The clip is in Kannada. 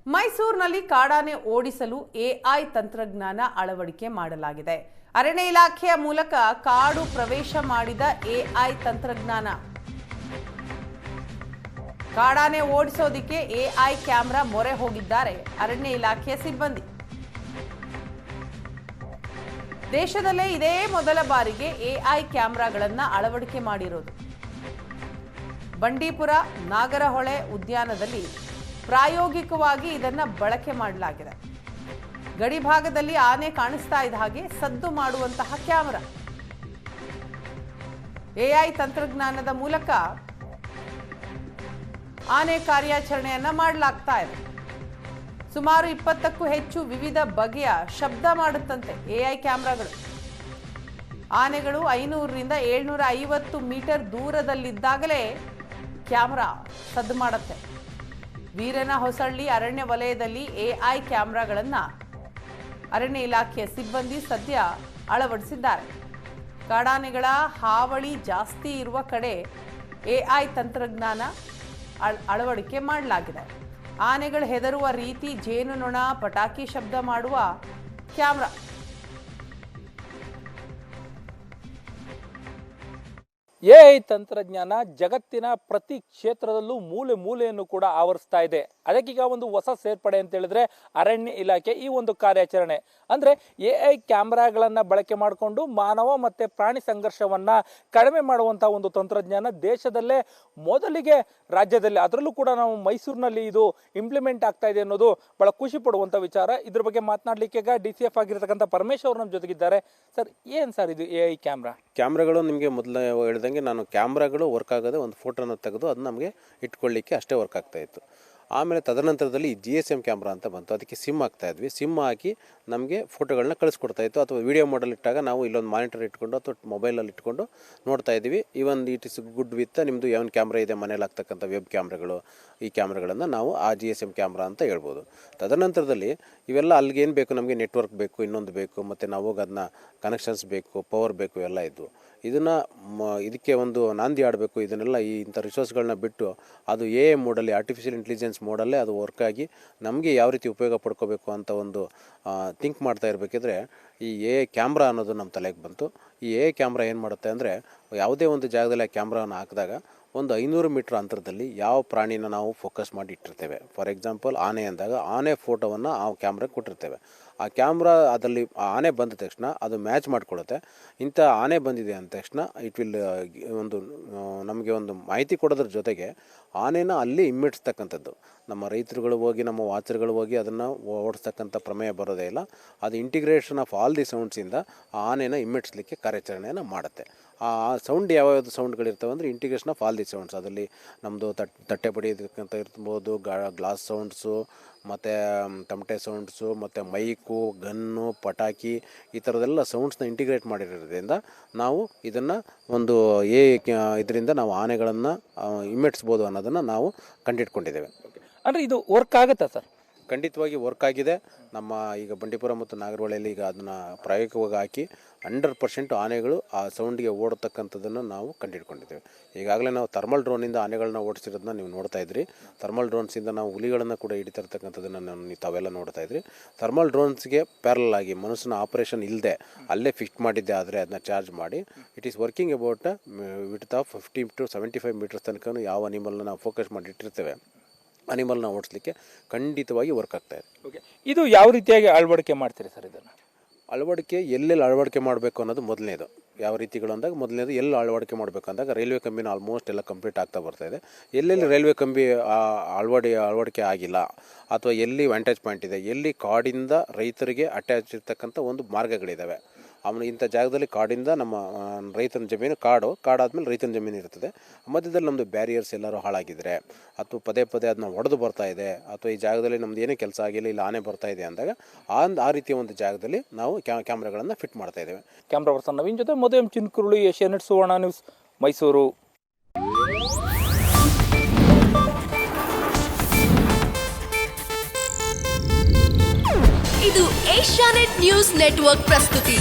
ಮೈಸೂರಿನಲ್ಲಿ ಕಾಡಾನೆ ಓಡಿಸಲು ಎಐ ತಂತ್ರಜ್ಞಾನ ಅಳವಡಿಕೆ ಮಾಡಲಾಗಿದೆ. ಅರಣ್ಯ ಇಲಾಖೆಯ ಮೂಲಕ ಕಾಡು ಪ್ರವೇಶ ಮಾಡಿದ ಎಐ ತಂತ್ರಜ್ಞಾನ. ಕಾಡಾನೆ ಓಡಿಸೋದಕ್ಕೆ ಎಐ ಕ್ಯಾಮೆರಾ ಮೊರೆ ಹೋಗಿದ್ದಾರೆ ಅರಣ್ಯ ಇಲಾಖೆಯ ಸಿಬ್ಬಂದಿ. ದೇಶದಲ್ಲೇ ಇದೇ ಮೊದಲ ಬಾರಿಗೆ ಎಐ ಕ್ಯಾಮೆರಾಗಳನ್ನು ಅಳವಡಿಕೆ ಮಾಡಿರೋದು. ಬಂಡೀಪುರ ನಾಗರಹೊಳೆ ಉದ್ಯಾನದಲ್ಲಿ ಪ್ರಾಯೋಗಿಕವಾಗಿ ಇದನ್ನ ಬಳಕೆ ಮಾಡಲಾಗಿದೆ. ಗಡಿ ಭಾಗದಲ್ಲಿ ಆನೆ ಕಾಣಿಸ್ತಾ ಇದ್ದ ಹಾಗೆ ಸದ್ದು ಮಾಡುವಂತಹ ಕ್ಯಾಮೆರಾ. ಎಐ ತಂತ್ರಜ್ಞಾನದ ಮೂಲಕ ಆನೆ ಕಾರ್ಯಾಚರಣೆಯನ್ನ ಮಾಡಲಾಗ್ತಾ ಇದೆ. ಸುಮಾರು 20ಕ್ಕೂ ಹೆಚ್ಚು ವಿವಿಧ ಬಗೆಯ ಶಬ್ದ ಮಾಡುತ್ತಂತೆ ಎಐ ಕ್ಯಾಮೆರಾಗಳು. ಆನೆಗಳು 500ರಿಂದ 750 ಮೀಟರ್ ದೂರದಲ್ಲಿದ್ದಾಗಲೇ ಕ್ಯಾಮೆರಾ ಸದ್ದು ಮಾಡುತ್ತೆ. ವೀರನಹೊಸಳ್ಳಿ ಅರಣ್ಯ ವಲಯದಲ್ಲಿ ಎಐ ಕ್ಯಾಮೆರಾಗಳನ್ನು ಅರಣ್ಯ ಇಲಾಖೆಯ ಸಿಬ್ಬಂದಿ ಸದ್ಯ ಅಳವಡಿಸಿದ್ದಾರೆ. ಕಾಡಾನೆಗಳ ಹಾವಳಿ ಜಾಸ್ತಿ ಇರುವ ಕಡೆ ಎಐ ತಂತ್ರಜ್ಞಾನ ಅಳವಡಿಕೆ ಮಾಡಲಾಗಿದೆ. ಆನೆಗಳು ಹೆದರುವ ರೀತಿ ಜೇನುನೊಣ, ಪಟಾಕಿ ಶಬ್ದ ಮಾಡುವ ಕ್ಯಾಮೆರಾ. ಎಐ ತಂತ್ರಜ್ಞಾನ ಜಗತ್ತಿನ ಪ್ರತಿ ಕ್ಷೇತ್ರದಲ್ಲೂ ಮೂಲೆ ಮೂಲೆಯನ್ನು ಕೂಡ ಆವರಿಸ್ತಾ ಇದೆ. ಅದಕ್ಕೀಗ ಒಂದು ಹೊಸ ಸೇರ್ಪಡೆ ಅಂತ ಹೇಳಿದ್ರೆ ಅರಣ್ಯ ಇಲಾಖೆ ಈ ಒಂದು ಕಾರ್ಯಾಚರಣೆ ಅಂದ್ರೆ ಎಐ ಕ್ಯಾಮೆರಾಗಳನ್ನ ಬಳಕೆ ಮಾಡಿಕೊಂಡು ಮಾನವ ಮತ್ತೆ ಪ್ರಾಣಿ ಸಂಘರ್ಷವನ್ನ ಕಡಿಮೆ ಮಾಡುವಂತಹ ಒಂದು ತಂತ್ರಜ್ಞಾನ ದೇಶದಲ್ಲೇ ಮೊದಲಿಗೆ ರಾಜ್ಯದಲ್ಲಿ, ಅದರಲ್ಲೂ ಕೂಡ ನಾವು ಮೈಸೂರಿನಲ್ಲಿ ಇದು ಇಂಪ್ಲಿಮೆಂಟ್ ಆಗ್ತಾ ಇದೆ ಅನ್ನೋದು ಬಹಳ ಖುಷಿ ಪಡುವಂತ ವಿಚಾರ. ಇದ್ರ ಬಗ್ಗೆ ಮಾತನಾಡ್ಲಿಕ್ಕೆ ಈಗ DCF ಆಗಿರತಕ್ಕಂಥ ಪರಮೇಶ್ ಅವರು ನಮ್ಮ ಜೊತೆಗಿದ್ದಾರೆ. ಸರ್, ಏನ್ ಸರ್ ಇದು ಎಐ ಕ್ಯಾಮ್ರಾಗಳು? ನಿಮಗೆ ಮೊದಲು ಹೇಳಿದಂಗೆ ನಾನು ಕ್ಯಾಮ್ರಾಗಳು ವರ್ಕ್ ಆಗೋದೇ ಒಂದು ಫೋಟೋನ ತೆಗೆದು ಅದು ನಮಗೆ ಇಟ್ಕೊಳ್ಳಿಕ್ಕೆ ಅಷ್ಟೇ ವರ್ಕ್ ಆಗ್ತಾ ಇತ್ತು. ಆಮೇಲೆ ತದನಂತರದಲ್ಲಿ GSM ಕ್ಯಾಮ್ರಾ ಅಂತ ಬಂತು. ಅದಕ್ಕೆ ಸಿಮ್ ಹಾಕ್ತಾ ಇದ್ವಿ. ಸಿಮ್ ಹಾಕಿ ನಮಗೆ ಫೋಟೋಗಳನ್ನ ಕಳಿಸ್ಕೊಡ್ತಾ ಇತ್ತು. ಅಥವಾ ವಿಡಿಯೋ ಮಾಡಲ್ ಇಟ್ಟಾಗ ನಾವು ಇಲ್ಲೊಂದು ಮಾನಿಟರ್ ಇಟ್ಕೊಂಡು ಅಥವಾ ಮೊಬೈಲಲ್ಲಿ ಇಟ್ಕೊಂಡು ನೋಡ್ತಾ ಇದ್ದೀವಿ. ಇವನ್ ಇಟ್ ಇಸ್ ಗುಡ್ ವಿತ್ ನಿಮ್ಮದು ಯಾವ ಕ್ಯಾಮ್ರಾ ಇದೆ ಮನೇಲಿ ಆಗ್ತಕ್ಕಂಥ ವೆಬ್ ಕ್ಯಾಮ್ರಾಗಳು, ಈ ಕ್ಯಾಮ್ರಾಗಳನ್ನು ನಾವು ಆ GSM ಕ್ಯಾಮ್ರಾ ಅಂತ ಹೇಳ್ಬೋದು. ತದನಂತರದಲ್ಲಿ ಇವೆಲ್ಲ ಅಲ್ಲಿಗೆ ಏನು ಬೇಕು, ನಮಗೆ ನೆಟ್ವರ್ಕ್ ಬೇಕು, ಇನ್ನೊಂದು ಬೇಕು, ಮತ್ತು ನಾವು ಹೋಗಿ ಅದನ್ನ ಕನೆಕ್ಷನ್ಸ್ ಬೇಕು, ಪವರ್ ಬೇಕು, ಎಲ್ಲ ಇದ್ವು. ಇದನ್ನು ಇದಕ್ಕೆ ಒಂದು ನಾಂದಿ ಆಡಬೇಕು. ಇದನ್ನೆಲ್ಲ ಇಂಥ ರಿಸೋರ್ಸ್ಗಳನ್ನ ಬಿಟ್ಟು ಅದು ಎ ಮೋಡಲ್ಲಿ, ಆರ್ಟಿಫಿಷಿಯಲ್ ಇಂಟೆಲಿಜೆನ್ಸ್ ಮೋಡಲ್ಲೇ ಅದು ವರ್ಕ್ ಆಗಿ ನಮಗೆ ಯಾವ ರೀತಿ ಉಪಯೋಗ ಪಡ್ಕೋಬೇಕು ಅಂತ ಒಂದು ಥಿಂಕ್ ಮಾಡ್ತಾ ಇರಬೇಕಿದ್ರೆ ಈ ಎ ಕ್ಯಾಮ್ರಾ ಅನ್ನೋದು ನಮ್ಮ ತಲೆಗೆ ಬಂತು. ಈ ಎ ಕ್ಯಾಮ್ರಾ ಏನು ಮಾಡುತ್ತೆ ಅಂದರೆ, ಯಾವುದೇ ಒಂದು ಜಾಗದಲ್ಲಿ ಆ ಕ್ಯಾಮ್ರಾನ ಹಾಕಿದಾಗ ಒಂದು 500 ಮೀಟ್ರ್ ಅಂತರದಲ್ಲಿ ಯಾವ ಪ್ರಾಣಿನ ನಾವು ಫೋಕಸ್ ಮಾಡಿ ಇಟ್ಟಿರ್ತೇವೆ. ಫಾರ್ ಎಕ್ಸಾಂಪಲ್ ಆನೆ ಅಂದಾಗ ಆನೆ ಫೋಟೋವನ್ನು ಆ ಕ್ಯಾಮ್ರಾಗೆ ಕೊಟ್ಟಿರ್ತೇವೆ. ಆ ಕ್ಯಾಮ್ರಾ ಅದರಲ್ಲಿ ಆನೆ ಬಂದ ತಕ್ಷಣ ಅದು ಮ್ಯಾಚ್ ಮಾಡಿಕೊಡುತ್ತೆ. ಇಂಥ ಆನೆ ಬಂದಿದೆ ಅಂದ ತಕ್ಷಣ ಇಟ್ ವಿಲ್ ಒಂದು ನಮಗೆ ಒಂದು ಮಾಹಿತಿ ಕೊಡೋದ್ರ ಜೊತೆಗೆ ಆನೆನ ಅಲ್ಲಿ ಇಮ್ಮಿಡ್ಸ್ತಕ್ಕಂಥದ್ದು. ನಮ್ಮ ರೈತರುಗಳು ಹೋಗಿ, ನಮ್ಮ ವಾಚರ್ಗಳು ಹೋಗಿ ಅದನ್ನು ಓಡಿಸ್ತಕ್ಕಂಥ ಪ್ರಮೇಯ ಬರೋದೇ ಇಲ್ಲ. ಅದು ಇಂಟಿಗ್ರೇಷನ್ ಆಫ್ ಆಲ್ ದಿ ಸೌಂಡ್ಸಿಂದ ಆ ಆನೆನ ಇಮ್ಮಿಡ್ಸ್ಲಿಕ್ಕೆ ಕಾರ್ಯಾಚರಣೆಯನ್ನು ಮಾಡುತ್ತೆ. ಆ ಸೌಂಡ್ ಯಾವ್ಯಾವುದು ಸೌಂಡ್ಗಳಿರ್ತವೆ ಅಂದರೆ integration of all the sounds. ಅದರಲ್ಲಿ ನಮ್ಮದು ತಟ್ಟೆ ಬಡಿಯೋದಕ್ಕಂತ ಇರ್ಬೋದು, ಗ್ಲಾಸ್ ಸೌಂಡ್ಸು, ಮತ್ತು ತಮಟೆ ಸೌಂಡ್ಸು, ಮತ್ತು ಮೈಕು, ಗನ್ನು, ಪಟಾಕಿ, ಈ ಥರದ್ದೆಲ್ಲ ಸೌಂಡ್ಸ್ನ ಇಂಟಿಗ್ರೇಟ್ ಮಾಡಿರೋದ್ರಿಂದ ನಾವು ಇದನ್ನು ಒಂದು ಇದರಿಂದ ನಾವು ಆನೆಗಳನ್ನು ಇಮ್ಮೆಟ್ಸ್ಬೋದು ಅನ್ನೋದನ್ನು ನಾವು ಕಂಡಿಡ್ಕೊಂಡಿದ್ದೇವೆ. ಅಂದರೆ ಇದು ವರ್ಕ್ ಆಗುತ್ತಾ ಸರ್? ಖಂಡಿತವಾಗಿ ವರ್ಕ್ ಆಗಿದೆ. ನಮ್ಮ ಈಗ ಬಂಡೀಪುರ ಮತ್ತು ನಾಗರಹೊಳೆಯಲ್ಲಿ ಈಗ ಅದನ್ನು ಪ್ರಾಯೋಗಿಕವಾಗಿ ಹಾಕಿ 100% ಆನೆಗಳು ಆ ಸೌಂಡಿಗೆ ಓಡತಕ್ಕಂಥದ್ದನ್ನು ನಾವು ಕಂಡುಹಿಡ್ಕೊಂಡಿದ್ದೇವೆ. ಈಗಾಗಲೇ ನಾವು ಥರ್ಮಲ್ ಡ್ರೋನಿಂದ ಆನೆಗಳನ್ನ ಓಡಿಸಿರೋದನ್ನ ನೀವು ನೋಡ್ತಾ ಇದ್ರಿ. ಥರ್ಮಲ್ ಡ್ರೋನ್ಸಿಂದ ನಾವು ಹುಲಿಗಳನ್ನು ಕೂಡ ಹಿಡಿತಾ ಇರ್ತಕ್ಕಂಥದ್ದನ್ನು ತಾವೆಲ್ಲ ನೋಡ್ತಾ ಇದ್ರಿ. ಥರ್ಮಲ್ ಡ್ರೋನ್ಸ್ಗೆ ಪ್ಯಾರಲ್ ಆಗಿ ಮನುಷ್ಯನ ಆಪರೇಷನ್ ಇಲ್ಲದೆ ಅಲ್ಲೇ ಫಿಕ್ಸ್ ಮಾಡಿದ್ದೆ ಆದರೆ ಅದನ್ನ ಚಾರ್ಜ್ ಮಾಡಿ it is working about width of 50 to 75 metres ತನಕ ಯಾವ ಅನಿಮಲ್ನ ನಾವು ಫೋಕಸ್ ಮಾಡಿ ಇಟ್ಟಿರ್ತೇವೆ ಅನಿಮಲ್ನ ಓಡಿಸ್ಲಿಕ್ಕೆ ಖಂಡಿತವಾಗಿ ವರ್ಕ್ ಆಗ್ತಾ ಇದೆ. ಓಕೆ, ಇದು ಯಾವ ರೀತಿಯಾಗಿ ಅಳವಡಿಕೆ ಮಾಡ್ತೀರಿ ಸರ್? ಇದನ್ನು ಅಳವಡಿಕೆ ಎಲ್ಲೆಲ್ಲಿ ಅಳವಡಿಕೆ ಮಾಡಬೇಕು ಅನ್ನೋದು ಮೊದಲನೇದು. ಯಾವ ರೀತಿಗಳು ಅಂದಾಗ ಮೊದಲನೇದು ಎಲ್ಲಿ ಅಳವಡಿಕೆ ಮಾಡಬೇಕು ಅಂದಾಗ ರೈಲ್ವೆ ಕಂಬಿನ ಆಲ್ಮೋಸ್ಟ್ ಎಲ್ಲ ಕಂಪ್ಲೀಟ್ ಆಗ್ತಾ ಬರ್ತಾ ಇದೆ. ಎಲ್ಲೆಲ್ಲಿ ರೈಲ್ವೆ ಕಂಬಿ ಅಳವಡಿಕೆ ಆಗಿಲ್ಲ ಅಥವಾ ಎಲ್ಲಿ ವ್ಯಾಂಟೇಜ್ ಪಾಯಿಂಟ್ ಇದೆ, ಎಲ್ಲಿ ಕಾಡಿಂದ ರೈತರಿಗೆ ಅಟ್ಯಾಚ್ ಇರ್ತಕ್ಕಂಥ ಒಂದು ಮಾರ್ಗಗಳಿದ್ದಾವೆ. ಆಮೇಲೆ ಇಂಥ ಜಾಗದಲ್ಲಿ ಕಾಡಿಂದ ನಮ್ಮ ರೈತನ ಜಮೀನು ಕಾಡಾದ್ಮೇಲೆ ರೈತನ ಜಮೀನು ಇರ್ತದೆ. ಮಧ್ಯದಲ್ಲಿ ನಮ್ಮದು ಬ್ಯಾರಿಯರ್ಸ್ ಎಲ್ಲರೂ ಹಾಳಾಗಿದ್ದರೆ ಅಥವಾ ಪದೇ ಅದನ್ನ ಒಡೆದು ಬರ್ತಾ ಇದೆ ಅಥವಾ ಈ ಜಾಗದಲ್ಲಿ ನಮ್ದು ಏನೇ ಕೆಲಸ ಆಗಿಲ್ಲ, ಇಲ್ಲ ಆನೆ ಬರ್ತಾ ಇದೆ ಅಂದಾಗ ಆ ರೀತಿಯ ಒಂದು ಜಾಗದಲ್ಲಿ ನಾವು ಕ್ಯಾಮ್ರಾಗಳನ್ನು ಫಿಟ್ ಮಾಡ್ತಾ ಇದ್ದೇವೆ. ಕ್ಯಾಮ್ರಾ ಪರ್ಸನ್ ನವೀನ್ ಜೊತೆ ಮದುವೆ ಚಿನ್ಕುರುಳಿ, ಏಷ್ಯಾನೆಟ್ ಸುವರ್ಣ ನ್ಯೂಸ್, ಮೈಸೂರು. ಇದು ಏಷ್ಯಾನೆಟ್ ನ್ಯೂಸ್ ನೆಟ್ವರ್ಕ್ ಪ್ರಸ್ತುತಿ.